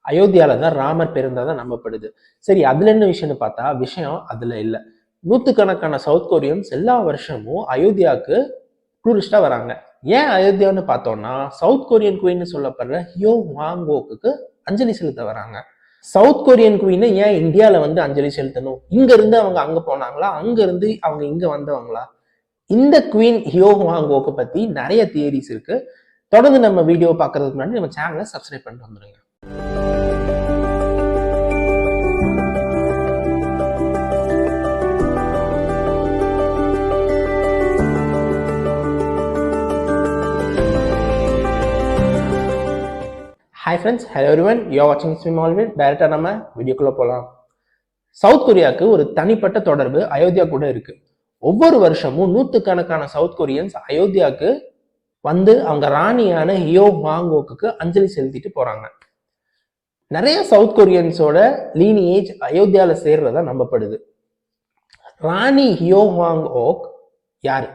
அயோத்தியால தான் ராமர் பிறந்ததா நம்பப்படுது. சரி, அதுல என்ன விஷயம்னு பார்த்தா விஷயம் அதுல இல்ல. நூத்துக்கணக்கான சவுத் கொரியன்ஸ் எல்லா வருஷமும் அயோத்தியாவுக்கு டூரிஸ்டா வராங்க. ஏன் அயோத்தியான்னு பார்த்தோம்னா சவுத் கொரியன் குயின் சொல்லப்படுற ஹியோ வாங்கோக்கு அஞ்சலி செலுத்த வராங்க. சவுத் கொரியன் குயின் ஏன் இந்தியால வந்து அஞ்சலி செலுத்தணும்? இங்க இருந்து அவங்க அங்க போனாங்களா, அங்க இருந்து அவங்க இங்க வந்தவங்களா? இந்த குயின் ஹியோ வாங்கோக்கு பத்தி நிறைய தியரிஸ் இருக்கு. தொடர்ந்து நம்ம வீடியோ பார்க்கறதுக்கு முன்னாடி நம்ம சேனலை சப்ஸ்கிரைப் பண்ணிட்டு வந்துருங்க. Hi friends, hello everyone, you are வாட்சிங் ஸ்விம் ஆல்வின். டைரக்டா நம்ம வீடியோக்குள்ள போகலாம். சவுத் கொரியாவுக்கு ஒரு தனிப்பட்ட தொடர்பு அயோத்தியா கூட இருக்கு. ஒவ்வொரு வருஷமும் நூற்றுக்கணக்கான சவுத் கொரியன்ஸ் அயோத்தியாவுக்கு வந்து அவங்க ராணியான ஹியோ வாங்கோக்கு அஞ்சலி செலுத்திட்டு போறாங்க. நிறைய சவுத் கொரியன்ஸோட லீனியேஜ் அயோத்தியால சேர்றதா நம்பப்படுது. ராணி ஹியோ வாங்கோக் யாரு?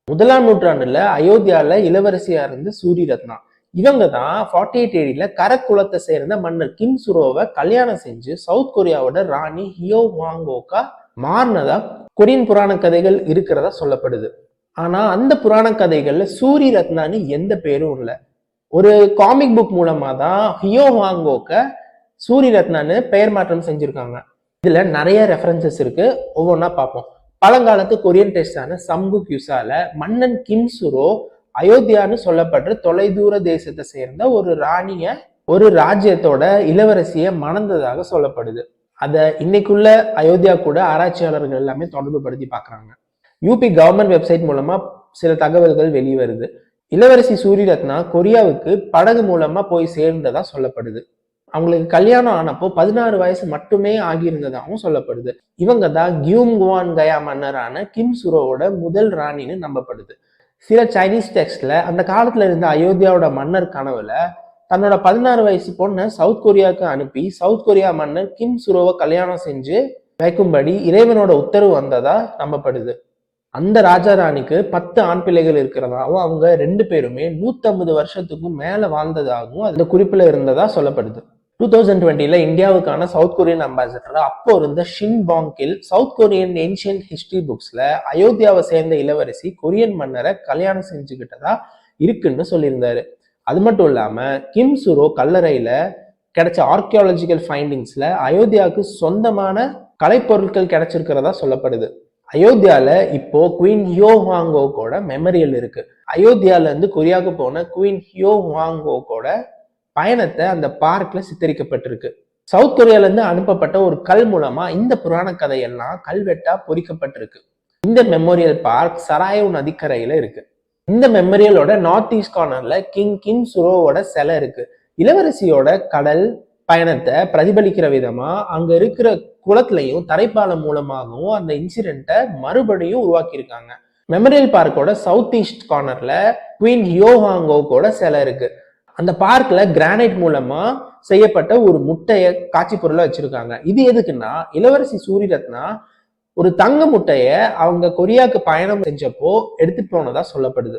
1ஆம் நூற்றாண்டுல அயோத்தியால இளவரசியா இருந்து சூரி ரத்னா. இவங்க தான் 48 ஏடியில கரக்குலத்தை சேர்ந்த மன்னர் கிம் சுரோவை கல்யாணம் செஞ்சு சவுத் கொரியாவோட ராணி ஹியோ வாங்கோக்கா மாறினதா கொரியன் புராண கதைகள் இருக்கிறதா சொல்லப்படுது. ஆனா அந்த புராண கதைகள்ல சூரி ரத்னான்னு எந்த பேரும் இல்லை. ஒரு காமிக் புக் மூலமா தான் ஹியோ வாங்கோக்க சூரி ரத்னான்னு பெயர் மாற்றம் செஞ்சிருக்காங்க. இதுல நிறைய ரெஃபரன்சஸ் இருக்கு, ஒவ்வொன்றா பார்ப்போம். பழங்காலத்து கொரியன் டெஸ்டான சம்குக் யுசால மன்னன் கிம் சுரோ அயோத்தியான்னு சொல்லப்படுற தொலைதூர தேசத்தை சேர்ந்த ஒரு ராணிய ஒரு ராஜ்யத்தோட இளவரசிய மணந்ததாக சொல்லப்படுது. அத இன்னைக்குள்ள அயோத்தியா கூட ஆராய்ச்சியாளர்கள் எல்லாமே தொடர்பு படுத்தி பாக்குறாங்க. யூபி கவர்மெண்ட் வெப்சைட் மூலமா சில தகவல்கள் வெளிவருது. இளவரசி சூரி ரத்னா கொரியாவுக்கு படகு மூலமா போய் சேர்ந்ததா சொல்லப்படுது. அவங்களுக்கு கல்யாணம் ஆனப்போ 16 வயசு மட்டுமே ஆகியிருந்ததாகவும் சொல்லப்படுது. இவங்க தான் கியூம் குவான் கயா மன்னரான கிம் சுரோவோட முதல் ராணின்னு நம்பப்படுது. சில சைனீஸ் டெக்ஸ்ட்ல அந்த காலத்துல இருந்த அயோத்தியாவோட மன்னர் கனவுல தன்னோட 16 வயசு பொண்ணை சவுத் கொரியாவுக்கு அனுப்பி சவுத் கொரியா மன்னர் கிம் சுரோவை கல்யாணம் செஞ்சு வைக்கும்படி இறைவனோட உத்தரவு வந்ததா நம்பப்படுது. அந்த ராஜா ராணிக்கு 10 ஆண் பிள்ளைகள் இருக்கிறதாகவும் அவங்க 2 பேருமே 150 வருஷத்துக்கும் மேல வாழ்ந்ததாகவும் அந்த குறிப்புல இருந்ததா சொல்லப்படுது. 2020ல இந்தியாவுக்கான சவுத் கொரியன் அம்பாசிடர் அப்போ இருந்த ஷின் பாங்கில் சவுத் கொரியன் ஏன்ஷியன்ட் ஹிஸ்டரி புக்ஸ்ல அயோத்தியாவை சேர்ந்த இளவரசி கொரியன் மன்னரை கல்யாணம் செஞ்சுக்கிட்டதா இருக்குன்னு சொல்லியிருந்தாரு. அது மட்டும் இல்லாம கிம் சுரோ கல்லறையில கிடைச்ச ஆர்கியாலஜிக்கல் ஃபைண்டிங்ஸ்ல அயோத்தியாவுக்கு சொந்தமான கலைப்பொருட்கள் கிடைச்சிருக்கிறதா சொல்லப்படுது. அயோத்தியால இப்போ குயின் ஹியோ வாங்கோக்கோட மெமரியல் இருக்கு. அயோத்தியால இருந்து கொரியாவுக்கு போன குயின் ஹியோ வாங்கோக்கோட பயணத்தை அந்த பார்க்ல சித்தரிக்கப்பட்டிருக்கு. சவுத் கொரியால இருந்து அனுப்பப்பட்ட ஒரு கல் மூலமா இந்த புராண கதையெல்லாம் கல்வெட்டா பொறிக்கப்பட்டிருக்கு. இந்த மெமோரியல் பார்க் சராயோ நதிக்கரையில இருக்கு. இந்த மெமோரியலோட நார்த் ஈஸ்ட் கார்னர்ல கிம் சுரோவோட சிலை இருக்கு. இளவரசியோட கடல் பயணத்தை பிரதிபலிக்கிற விதமா அங்க இருக்கிற குளத்திலையும் தரைப்பாலம் மூலமாகவும் அந்த இன்சிடென்ட்டை மறுபடியும் உருவாக்கியிருக்காங்க. மெமோரியல் பார்க்கோட சவுத் ஈஸ்ட் கார்னர்ல குயின் ஹியோ வாங்கோக்கோட சிலை இருக்கு. அந்த பார்க்ல கிரானைட் மூலமா செய்யப்பட்ட ஒரு முட்டைய காட்சி பொருளா வச்சிருக்காங்க. இது எதுக்குன்னா இளவரசி சூரி ரத்னா ஒரு தங்க முட்டைய அவங்க கொரியாவுக்கு பயணம் செஞ்சப்போ எடுத்துட்டு போனதா சொல்லப்படுது.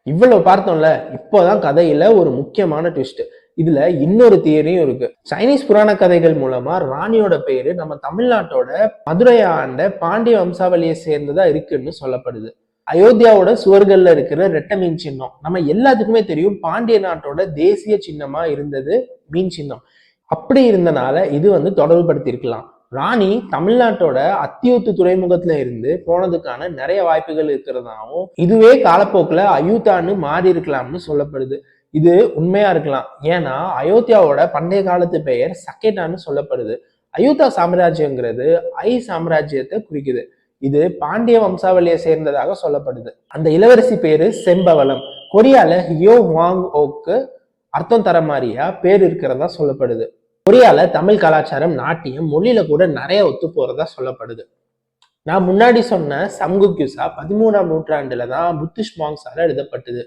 இவ்வளவு பார்த்தோம்ல, இப்போதான் கதையில ஒரு முக்கியமான ட்விஸ்ட். இதுல இன்னொரு தியரியும் இருக்கு. சைனீஸ் புராண கதைகள் மூலமா ராணியோட பேரு நம்ம தமிழ்நாட்டோட மதுரையை ஆண்ட பாண்டிய வம்சாவளியை சேர்ந்ததா இருக்குன்னு சொல்லப்படுது. அயோத்தியாவோட சுவர்கள்ல இருக்கிற ரெட்டை மீன் சின்னம் நம்ம எல்லாத்துக்குமே தெரியும். பாண்டிய நாட்டோட தேசிய சின்னமா இருந்தது மீன் சின்னம். அப்படி இருந்தனால இது வந்து தொடர்பு படுத்தி இருக்கலாம். ராணி தமிழ்நாட்டோட அத்தியூத்து துறைமுகத்துல இருந்து போனதுக்கான நிறைய வாய்ப்புகள் இருக்கிறதாவும் இதுவே காலப்போக்கில் அயூத்தான்னு மாறி இருக்கலாம்னு சொல்லப்படுது. இது உண்மையா இருக்கலாம். ஏன்னா அயோத்தியாவோட பண்டைய காலத்து பெயர் சக்கேட்டான்னு சொல்லப்படுது. அயூத்தா சாம்ராஜ்யங்கிறது சாம்ராஜ்யத்தை குறிக்குது. இது பாண்டிய வம்சாவளியை சேர்ந்ததாக சொல்லப்படுது. அந்த இளவரசி பேரு செம்பவளம். கொரியால ஹியோ வாங்கோக்கு அர்த்தம் தர மாதிரியா பேர் இருக்கிறதா சொல்லப்படுது. கொரியால தமிழ் கலாச்சாரம், நாட்டியம், மொழியில கூட நிறைய ஒத்து போறதா சொல்லப்படுது. நான் முன்னாடி சொன்ன சம்குக் யுசா 13ஆம் நூற்றாண்டுல தான் புத்திஸ்ட் மாங்ஸால எழுதப்பட்டது.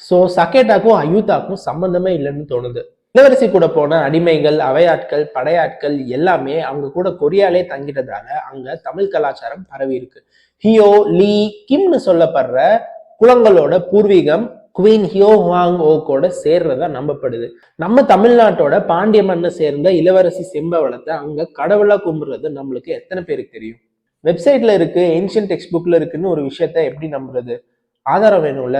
சோ சக்கேட்டாக்கும் அயூத்தாக்கும் சம்பந்தமே இல்லைன்னு தோணுது. இளவரசி கூட போன அடிமைகள், அவையாட்கள், படையாட்கள் எல்லாமே அவங்க கூட கொரியாலே தங்கிட்டதால அங்க தமிழ் கலாச்சாரம் பரவி இருக்கு. ஹியோ, லீ, கிம்னு சொல்லப்படுற குலங்களோட பூர்வீகம் குவீன் ஹியோ ஹுவாங் ஓக்கோட சேர்றதா நம்பப்படுது. நம்ம தமிழ்நாட்டோட பாண்டிய மண்ணை சேர்ந்த இளவரசி செம்பவளத்தை அங்க கடவுளா கும்பிடுறது நம்மளுக்கு எத்தனை பேருக்கு தெரியும்? வெப்சைட்ல இருக்கு, ஏன்ஷியன்ட் டெக்ஸ்ட் புக்ல இருக்குன்னு ஒரு விஷயத்த எப்படி நம்புறது? ஆதாரம் வேணும்ல.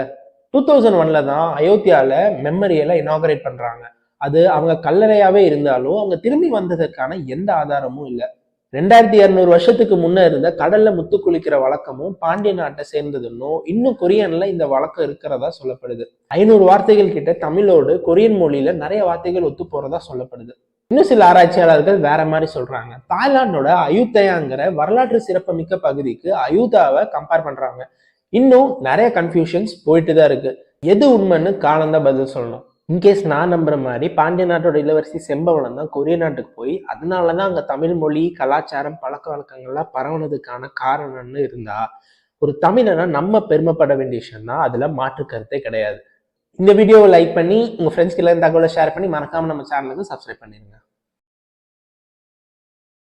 2001 தான் அயோத்தியால மெமரியலை இனாகரேட் பண்றாங்க. அது அவங்க கல்லறையாவே இருந்தாலும் அவங்க திரும்பி வந்ததற்கான எந்த ஆதாரமும் இல்லை. 2200 வருஷத்துக்கு முன்ன இருந்த கடல்ல முத்து குளிக்கிற வழக்கமும் பாண்டிய நாட்டை சேர்ந்ததுன்னும் இன்னும் கொரியன்ல இந்த வழக்கம் இருக்கிறதா சொல்லப்படுது. 500 வார்த்தைகள் கிட்ட தமிழோடு கொரியன் மொழியில நிறைய வார்த்தைகள் ஒத்து போறதா சொல்லப்படுது. இன்னும் சில ஆராய்ச்சியாளர்கள் வேற மாதிரி சொல்றாங்க. தாய்லாந்தோட அயுத்தயாங்கிற வரலாற்று சிறப்புமிக்க பகுதிக்கு அயுதாவை கம்பேர் பண்றாங்க. இன்னும் நிறைய கன்ஃபியூஷன்ஸ் போயிட்டு தான் இருக்கு. எது உண்மைன்னு காலம் தான் பதில் சொல்லணும். இன்கேஸ் நான் நம்புற மாதிரி பாண்டிய நாட்டோட இளவரசி செம்பவளம் தான் கொரிய நாட்டுக்கு போய் அதனாலதான் அங்க தமிழ் மொழி, கலாச்சாரம், பழக்க வழக்கங்கள்லாம் பரவுனதுக்கான காரணம்னு இருந்தா ஒரு தமிழனா நம்ம பெருமைப்பட வேண்டிய விஷயம் தான். அதுல மாற்று கருத்தே கிடையாது. இந்த வீடியோவை லைக் பண்ணி உங்க ஃப்ரெண்ட்ஸ்க்கு எல்லாம் தகவலை ஷேர் பண்ணி மறக்காம நம்ம சேனலுக்கு சப்ஸ்கிரைப் பண்ணிருங்க.